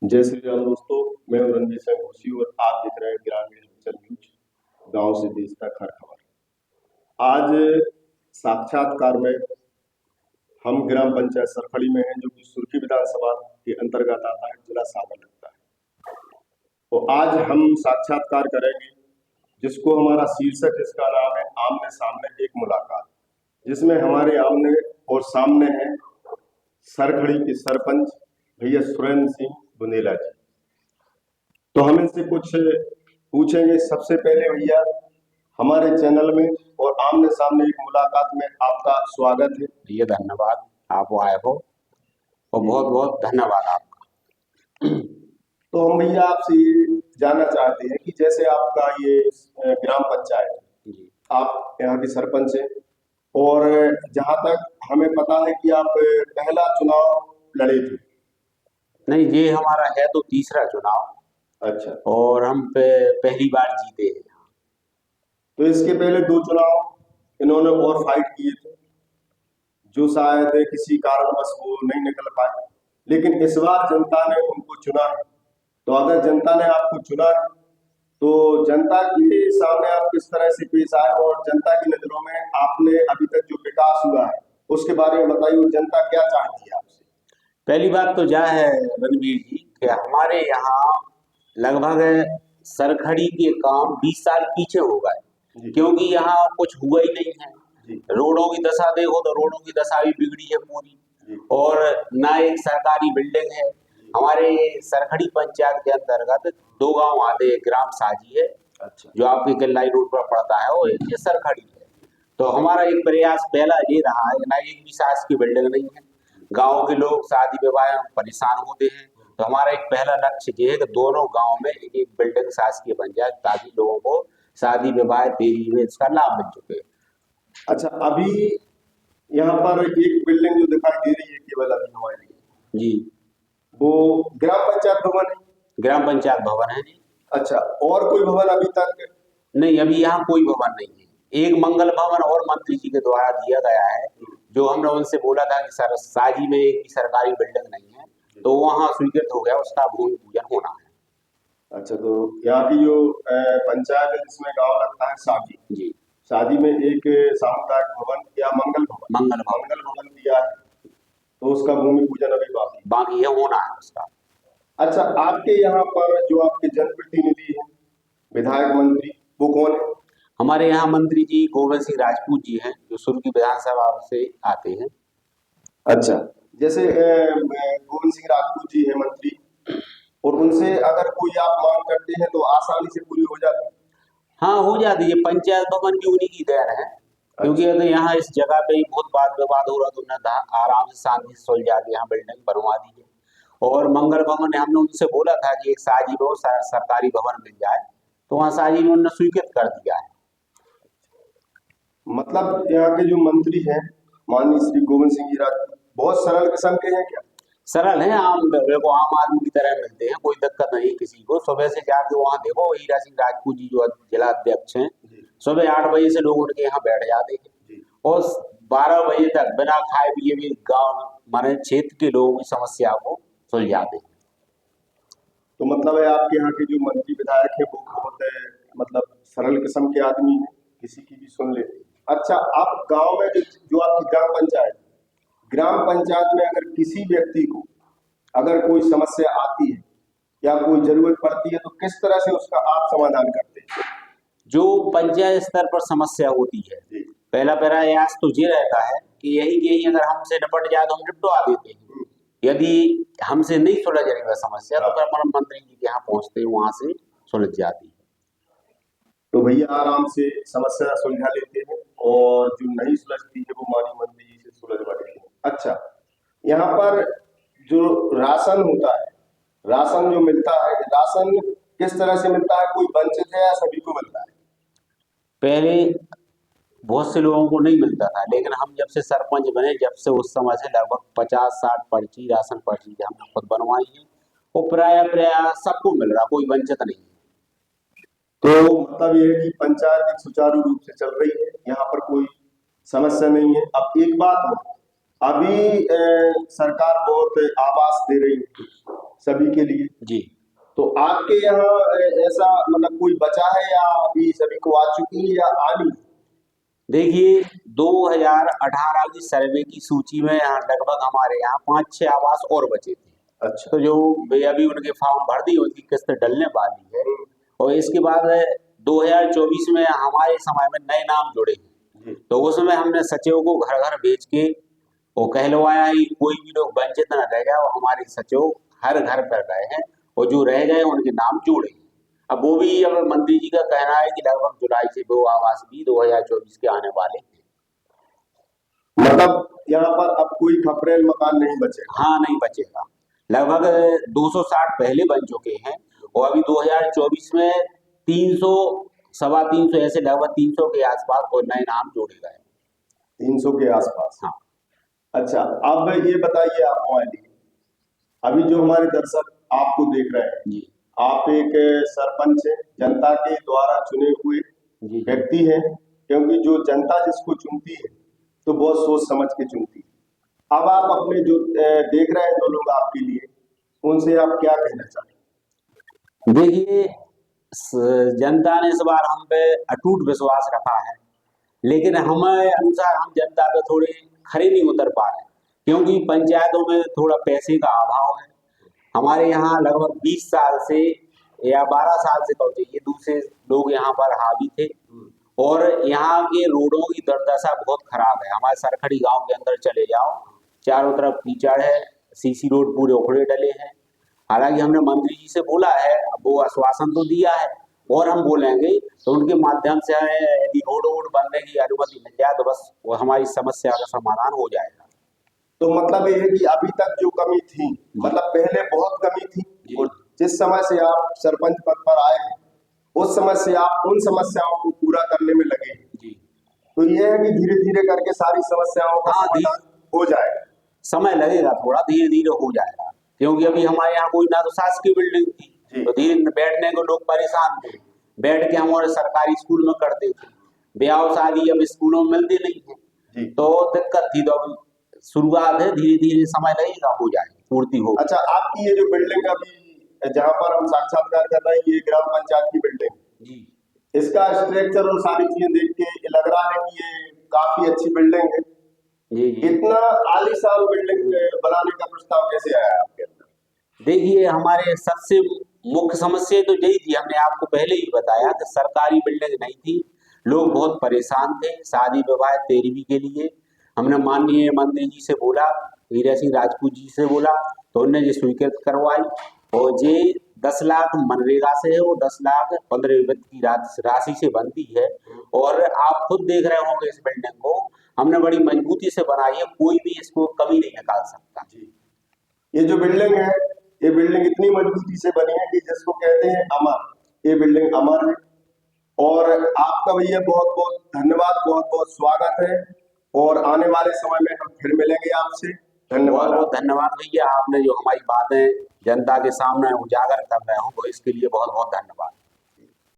जय श्री राम दोस्तों। मैं हूं रणजीत सिंह घोसी और आप देख रहे हैं ग्रामीण हलचल न्यूज, गांव से देश तक हर खबर। आज साक्षात्कार में हम ग्राम पंचायत सरखड़ी में हैं, जो कि सुर्खी विधानसभा के अंतर्गत आता है, जिला सागर लगता है। तो आज हम साक्षात्कार करेंगे, जिसको हमारा शीर्षक इसका नाम है आमने सामने एक मुलाकात, जिसमें हमारे आमने और सामने हैं सरखड़ी के सरपंच भैया सुरेंद्र सिंह बुंदेला जी। तो हम इनसे कुछ पूछेंगे। सबसे पहले भैया, हमारे चैनल में और आमने सामने एक मुलाकात में आपका स्वागत है। ये धन्यवाद, आप आए हो और बहुत बहुत धन्यवाद आपका। तो हम भैया आपसे ये जानना चाहते हैं कि जैसे आपका ये ग्राम पंचायत, जी, आप यहाँ के सरपंच हैं और जहाँ तक हमें पता है कि आप पहला चुनाव लड़े थे। नहीं, ये हमारा है तो तीसरा चुनाव अच्छा, और हम पहली बार जीते हैं। तो इसके पहले दो चुनाव इन्होंने और फाइट किए थे, जो शायद किसी कारणवश वो नहीं निकल पाए, लेकिन इस बार जनता ने उनको चुना है। तो अगर जनता ने आपको चुना है तो जनता के सामने आप किस तरह से पेश आए और जनता की नजरों में आपने अभी तक जो विकास हुआ है उसके बारे में बताइए। जनता क्या चाहती है आपसे? पहली बात तो यह है रणवीर जी कि हमारे यहाँ लगभग सरखड़ी के काम 20 साल पीछे हो गए, जी क्योंकि यहाँ कुछ हुआ ही नहीं है। जी रोडों की दशा देखो तो रोडों की दशा भी बिगड़ी है पूरी, जी और ना एक सरकारी बिल्डिंग है। जी। हमारे सरखड़ी पंचायत के अंतर्गत दो गांव आते हैं, ग्राम साजी है अच्छा, जो आपकी किल्लाई रोड पर पड़ता है, और ये सरखड़ी है। तो हमारा एक प्रयास पहला ये रहा है, ना एक भी शासकीय बिल्डिंग नहीं है। गांव के लोग शादी विवाह में परेशान होते हैं, तो हमारा एक पहला लक्ष्य ये है कि दोनों गांव में एक एक बिल्डिंग शासकीय बन जाए, ताकि लोगों को शादी विवाह तेजी में इसका लाभ मिल चुके। अच्छा। अभी यहाँ पर एक बिल्डिंग जो दिखाई दे रही है केवल अभी हमारे लिए, जी, वो ग्राम पंचायत भवन है। ग्राम पंचायत भवन है जी। अच्छा, और कोई भवन अभी तक? नहीं, अभी यहाँ कोई भवन नहीं है। एक मंगल भवन और मंत्री जी के द्वारा दिया गया है, जो हमने उनसे बोला था कि सर साजी में एक भी सरकारी बिल्डिंग नहीं है, तो वहाँ स्वीकृत हो गया, उसका भूमि पूजन होना है। अच्छा, तो यहाँ की जो पंचायत है जिसमें गांव लगता है साजी, जी, शादी में एक सामुदायिक भवन या मंगल भवन मंगल भवन दिया है, तो उसका भूमि पूजन अभी बाकी है। बाकी है, होना है उसका। अच्छा, आपके यहाँ पर जो आपके जनप्रतिनिधि हैं, विधायक मंत्री, वो कौन है? हमारे यहाँ मंत्री जी गोविंद सिंह राजपूत जी हैं, जो सुर्खी विधानसभा से आते हैं। अच्छा, जैसे गोविंद सिंह राजपूत जी है मंत्री, और उनसे अगर कोई आप मांग करते हैं तो आसानी से पूरी हो जाती है? हाँ, हो जाती है। पंचायत भवन भी उन्हीं की देन है, क्योंकि अच्छा, अगर यहाँ इस जगह पे ही बहुत वाद विवाद हो रहा तो उन्होंने आराम से शांति से सुलझा के यहाँ बिल्डिंग बनवा दी है। और मंगल भवन हमने उनसे बोला था कि एक साजी में सरकारी भवन मिल जाए, तो वहाँ साजी में उन्होंने स्वीकृत कर दिया है। मतलब यहाँ के जो मंत्री हैं माननीय श्री गोविंद सिंह जी राजपूत बहुत सरल किस्म के हैं क्या? सरल है, आम देखो आम आदमी की तरह मिलते हैं, कोई दिक्कत नहीं किसी को। सुबह से जाके वहाँ देखो, हीरा सिंह राजपूत जी जो जिला अध्यक्ष हैं, जी सुबह 8 बजे से लोग उनके यहाँ बैठ जाते हैं, जी। और 12 बजे तक बिना खाए पिए भी गांव माने क्षेत्र के लोगों की समस्या को सुलझाते हैं। तो मतलब है आपके यहाँ के जो मंत्री विधायक हैं वो बहुत मतलब सरल किस्म के आदमी हैं, किसी की भी सुन लेते हैं। अच्छा, आप गांव में जो आपकी ग्राम पंचायत में अगर किसी व्यक्ति को अगर कोई समस्या आती है या कोई जरूरत पड़ती है तो किस तरह से उसका आप समाधान करते हैं? जो पंचायत स्तर पर समस्या होती है, जी। पहला प्रयास तो ये रहता है कि यही यही अगर हमसे निपट जाए तो हम निपटवा देते हैं। यदि हमसे नहीं सुलझ रही वह समस्या तो फिर अपन मंत्री जी के यहाँ पहुंचते हैं, वहां से सुलझ जाती है। तो भैया आराम से समस्या सुलझा लेते हैं, और जो नहीं सुलझती है वो माननीय मंत्री जी से सुलझवा लेते हैं। अच्छा, यहाँ पर जो राशन होता है, राशन जो मिलता है, राशन किस तरह से मिलता है? कोई वंचित है या सभी को मिलता है? पहले बहुत से लोगों को नहीं मिलता था, लेकिन हम जब से सरपंच बने, जब से उस समय से लगभग 50-60 पर्ची, राशन पर्ची हमने खुद बनवाई है, और प्राय सबको मिल रहा, कोई वंचित नहीं है। तो मतलब ये है कि पंचायत एक सुचारू रूप से चल रही है, यहाँ पर कोई समस्या नहीं है। अब एक बात हो, अभी सरकार बहुत आवास दे रही है, सभी के लिए। जी। तो आपके यहाँ ऐसा मतलब कोई बचा है या अभी सभी को आ चुकी है या आनी है? देखिए 2018 की सर्वे की सूची में यहाँ लगभग हमारे यहाँ 5-6 आवास और बचे थे। अच्छा। तो जो वे अभी उनके फॉर्म भर दी, उनकी किस्त डलने वाली है। और इसके बाद 2024 में हमारे समय में नए नाम जुड़े हैं। तो उसमें हमने सचिव को घर घर भेज के वो कहलवाया है कि कोई भी लोग वंचित न रह जाए, और हमारे सचिव हर घर पर गए हैं और जो रह गए उनके नाम जोड़े। अब वो भी, अब मंत्री जी का कहना है कि लगभग जुलाई से वो आवास भी 2024 के आने वाले हैं। मतलब यहाँ पर अब कोई खपरेल मकान नहीं बचेगा? हाँ, नहीं बचेगा। लगभग 260 पहले बन चुके हैं और अभी 2024 में 300, सवा 300, ऐसे लगभग 300 के आसपास और नए नाम जोड़े गए। 300 के आसपास? हाँ। अच्छा, अब ये बताइए आप मोबाइल, अभी जो हमारे दर्शक आपको देख रहे हैं, जी आप एक सरपंच हैं, जनता के द्वारा चुने हुए जी व्यक्ति हैं, क्योंकि जो जनता जिसको चुनती है तो बहुत सोच समझ के चुनती है। अब आप अपने जो देख रहे हैं जो लोग आपके लिए, उनसे आप क्या कहना चाहेंगे? देखिए, जनता ने इस बार हम पे अटूट विश्वास रखा है, लेकिन हमें अनुसार हम जनता पे थोड़े खरे नहीं उतर पा रहे, क्योंकि पंचायतों में थोड़ा पैसे का अभाव है। हमारे यहाँ लगभग 20 साल से या 12 साल से कहो चाहिए, दूसरे लोग यहाँ पर हावी थे और यहाँ के रोडों की दुर्दशा बहुत खराब है। हमारे सरखड़ी गांव के अंदर चले जाओ, चारों तरफ कीचड़ है, सीसी रोड पूरे उखड़े डले हैं। हालांकि हमने मंत्री जी से बोला है, अब वो आश्वासन तो दिया है और हम बोलेंगे तो उनके माध्यम से यदि रोड वोड बनने की अनुमति मिल जाए तो बस वो हमारी समस्या का समाधान हो जाएगा। तो मतलब ये है कि अभी तक जो कमी थी, मतलब पहले बहुत कमी थी और जिस समय से आप सरपंच पद पर आए हैं उस समय से आप उन समस्याओं को पूरा करने में लगे हैं। जी। तो ये है कि धीरे धीरे करके सारी समस्याओं का समाधान हो जाएगा। समय लगेगा, थोड़ा धीरे धीरे हो जाएगा, क्योंकि अभी हमारे यहाँ कोई ना तो शासकीय बिल्डिंग थी, तो धीरे बैठने को लोग परेशान थे। बैठ के हमारे सरकारी स्कूल में करते थे, ब्याह शादी अब स्कूलों में मिलती नहीं है, तो दिक्कत थी। तो अभी शुरुआत है, धीरे धीरे समय लगेगा, हो जाएगी, पूर्ति हो। अच्छा, आपकी ये जो बिल्डिंग अभी जहाँ पर हम साक्षात्कार कर रहे हैं, ये ग्राम पंचायत की बिल्डिंग जी, इसका स्ट्रक्चर और सारी चीजें देख के लग रहा है कि ये काफी अच्छी बिल्डिंग है। जी जी। इतना आलीशान बिल्डिंग बनाने का प्रस्ताव कैसे आया आपके अंदर? देखिए, हमारे सबसे मुख्य समस्या तो यही थी, हमने आपको पहले ही बताया कि सरकारी बिल्डिंग नहीं थी, लोग बहुत परेशान थे। शादी विवाह 13वीं के लिए हमने माननीय मंत्री जी से बोला, हीरा सिंह राजपूत जी से बोला, तो उन्होंने ये स्वीकृत करवाई। और ये 10 लाख मनरेगा से है, वो 10 लाख 15 वित्त की राशि से बनती है। और आप खुद देख रहे होंगे इस बिल्डिंग को हमने बड़ी मजबूती से बनाई है, कोई भी इसको कमी नहीं निकाल सकता। ये जो बिल्डिंग है, ये बिल्डिंग इतनी मजबूती से बनी है कि जिसको कहते हैं अमर, ये बिल्डिंग अमर है। और आपका भैया बहुत बहुत धन्यवाद, बहुत बहुत स्वागत है और आने वाले समय में हम फिर मिलेंगे आपसे। धन्यवाद। बहुत बहुत धन्यवाद भैया, आपने जो हमारी बातें जनता के सामने उजागर कर रहे हो, तो इसके लिए बहुत बहुत धन्यवाद।